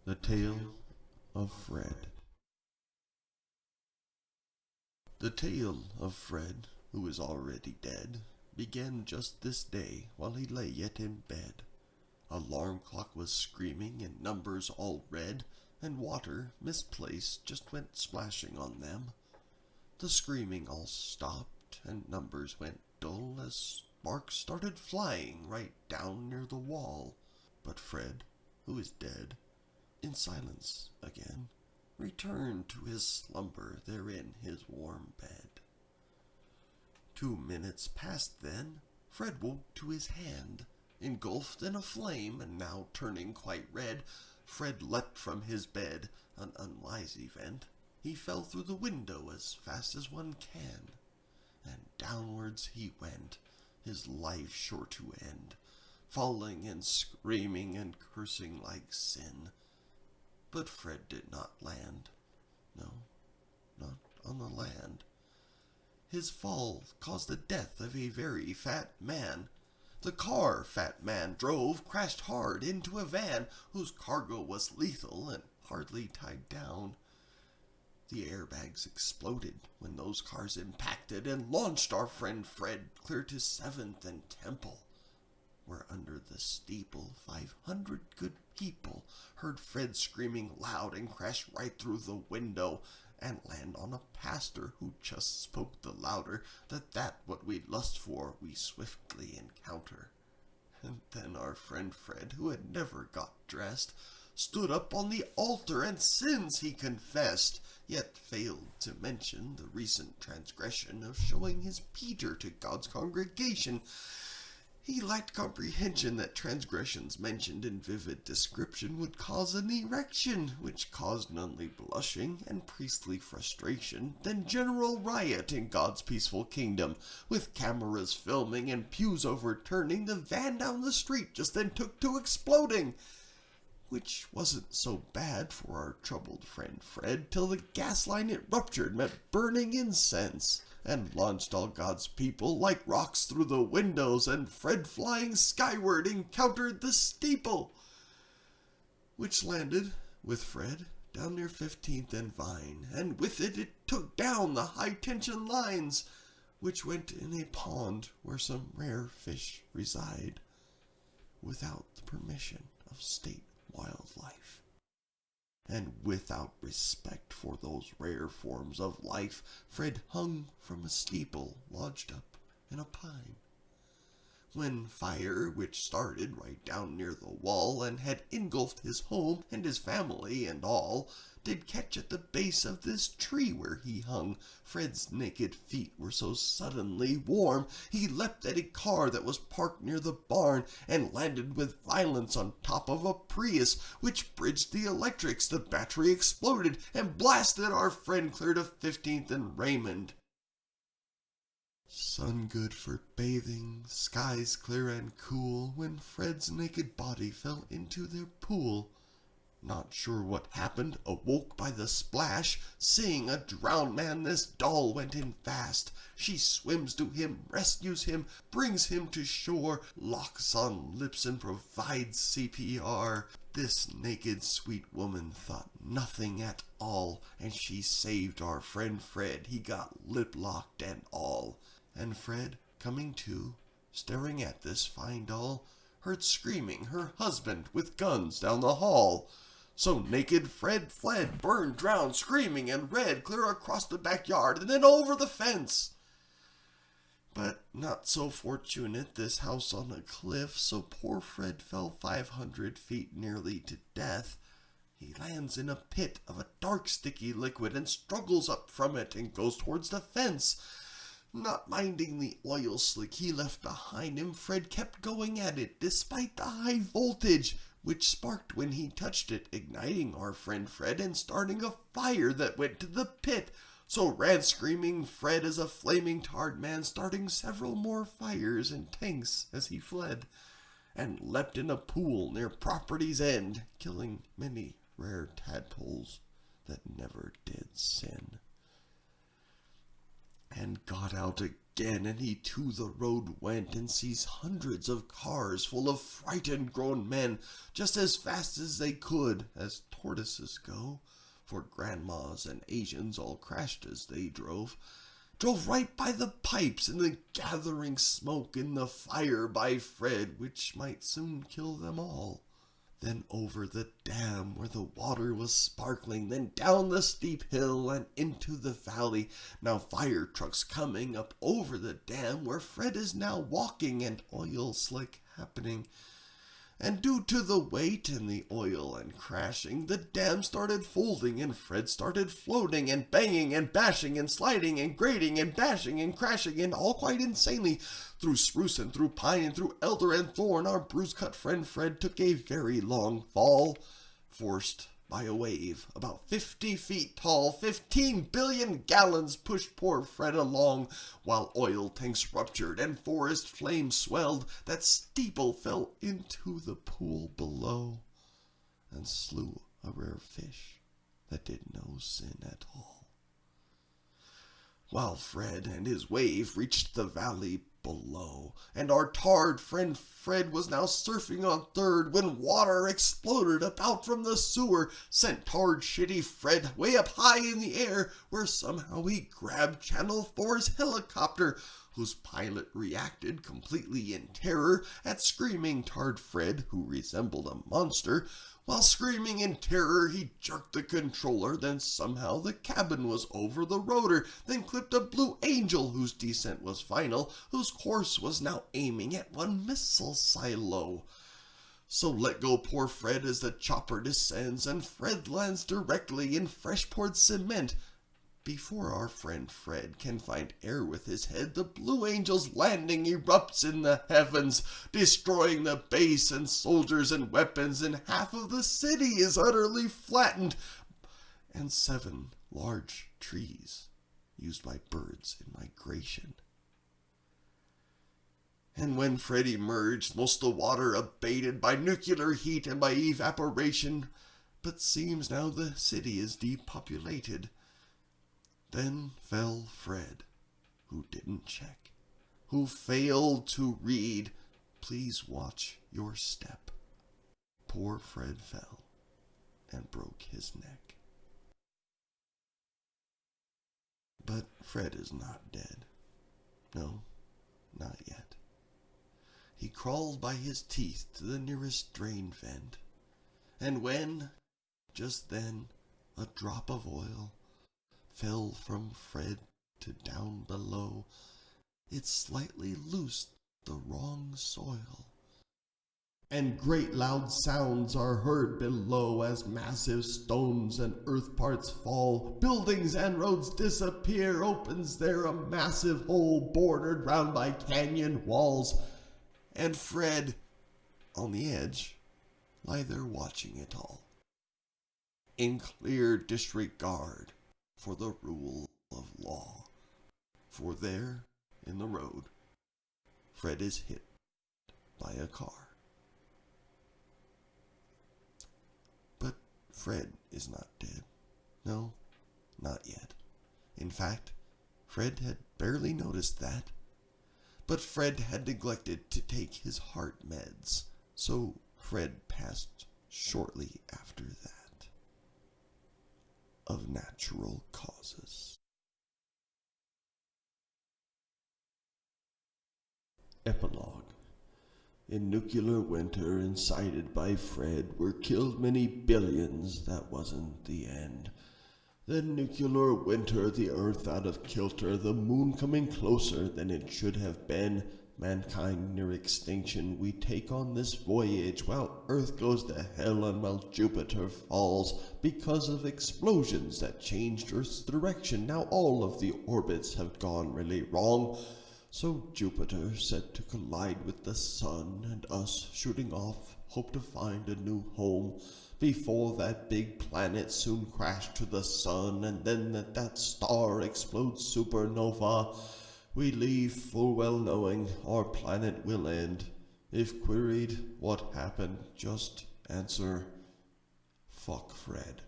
The Tale of Fred. The tale of Fred, who is already dead, began just this day while he lay yet in bed. Alarm clock was screaming and numbers all red, and water, misplaced, just went splashing on them. The screaming all stopped, and numbers went dull as sparks started flying right down near the wall. But Fred, who is dead, in silence again, returned to his slumber there in his warm bed. 2 minutes passed then. Fred woke to his hand, engulfed in a flame, and now turning quite red. Fred leapt from his bed, an unwise event. He fell through the window as fast as one can, and downwards he went, his life sure to end, falling and screaming and cursing like sin. But Fred did not land. No, not on the land. His fall caused the death of a very fat man. The car fat man drove crashed hard into a van whose cargo was lethal and hardly tied down. The airbags exploded when those cars impacted and launched our friend Fred clear to 7th and Temple, where under the steeple 500 good people heard Fred screaming loud and crash right through the window and land on a pastor who just spoke the louder that what we lust for we swiftly encounter. And then our friend Fred, who had never got dressed, stood up on the altar and sins he confessed, yet failed to mention the recent transgression of showing his Peter to God's congregation. He lacked comprehension that transgressions mentioned in vivid description would cause an erection, which caused nunly blushing and priestly frustration, then general riot in God's peaceful kingdom, with cameras filming and pews overturning. The van down the street just then took to exploding, which wasn't so bad for our troubled friend Fred, till the gas line it ruptured met burning incense, and launched all God's people like rocks through the windows, and Fred flying skyward encountered the steeple, which landed with Fred down near 15th and Vine, and with it took down the high-tension lines, which went in a pond where some rare fish reside, without the permission of state wildlife. And without respect for those rare forms of life, Fred hung from a steeple lodged up in a pine. When fire, which started right down near the wall, and had engulfed his home and his family and all, did catch at the base of this tree where he hung, Fred's naked feet were so suddenly warm, he leapt at a car that was parked near the barn, and landed with violence on top of a Prius, which bridged the electrics. The battery exploded, and blasted our friend clear to 15th and Raymond. Sun good for bathing, skies clear and cool, when Fred's naked body fell into their pool. Not sure what happened, awoke by the splash, seeing a drowned man, this doll went in fast. She swims to him, rescues him, brings him to shore, locks on lips and provides CPR. This naked sweet woman thought nothing at all, and she saved our friend Fred. He got lip-locked and all. And Fred, coming to, staring at this fine doll, heard screaming her husband with guns down the hall. So naked Fred fled, burned, drowned, screaming and red, clear across the backyard and then over the fence. But not so fortunate, this house on a cliff, so poor Fred fell 500 feet nearly to death. He lands in a pit of a dark sticky liquid and struggles up from it and goes towards the fence. Not minding the oil slick he left behind him, Fred kept going at it despite the high voltage, which sparked when he touched it, igniting our friend Fred and starting a fire that went to the pit. So ran screaming Fred as a flaming tarred man, starting several more fires and tanks as he fled, and leapt in a pool near property's end, killing many rare tadpoles that never did sin. And got out again, and he to the road went, and sees hundreds of cars full of frightened grown men, just as fast as they could, as tortoises go, for grandmas and Asians all crashed as they drove right by the pipes in the gathering smoke, in the fire by Fred, which might soon kill them all. Then over the dam where the water was sparkling, then down the steep hill and into the valley. Now fire trucks coming up over the dam where Fred is now walking, and oil slick happening. And due to the weight and the oil and crashing, the dam started folding, and Fred started floating and banging and bashing and sliding and grating and bashing and crashing, and all quite insanely. Through spruce and through pine and through elder and thorn, our bruise-cut friend Fred took a very long fall, forced by a wave about 50 feet tall. 15 billion gallons pushed poor Fred along, while oil tanks ruptured and forest flames swelled. That steeple fell into the pool below and slew a rare fish that did no sin at all. While Fred and his wave reached the valley below, and our tarred friend Fred was now surfing on third, when water exploded about from the sewer, sent tarred shitty Fred way up high in the air, where somehow he grabbed Channel 4's helicopter, whose pilot reacted completely in terror at screaming tarred Fred, who resembled a monster. While screaming in terror, he jerked the controller, then somehow the cabin was over the rotor, then clipped a Blue Angel whose descent was final, whose course was now aiming at one missile silo. So let go poor Fred as the chopper descends, and Fred lands directly in fresh-poured cement. Before our friend Fred can find air with his head, the Blue Angel's landing erupts in the heavens, destroying the base and soldiers and weapons, and half of the city is utterly flattened, and 7 large trees used by birds in migration. And when Fred emerged, most the water abated by nuclear heat and by evaporation, but seems now the city is depopulated. Then fell Fred, who didn't check, who failed to read. Please watch your step. Poor Fred fell and broke his neck. But Fred is not dead. No, not yet. He crawled by his teeth to the nearest drain vent, and when, just then, a drop of oil fell from Fred to down below, it slightly loosed the wrong soil, and great loud sounds are heard below as massive stones and earth parts fall. Buildings and roads disappear. Opens there a massive hole bordered round by canyon walls, and Fred, on the edge, lie there watching it all, in clear disregard for the rule of law. For there, in the road, Fred is hit by a car. But Fred is not dead. No, not yet. In fact, Fred had barely noticed that. But Fred had neglected to take his heart meds, so Fred passed shortly after that, of natural causes. Epilogue. In nuclear winter, incited by Fred, were killed many billions. That wasn't the end. Then nuclear winter, the earth out of kilter, the moon coming closer than it should have been. Mankind near extinction, we take on this voyage while Earth goes to hell and while Jupiter falls because of explosions that changed Earth's direction. Now all of the orbits have gone really wrong. So Jupiter set to collide with the sun, and us shooting off hope to find a new home before that big planet soon crashed to the sun, and then that star explodes supernova. We leave full well knowing our planet will end. If queried what happened, just answer, fuck Fred.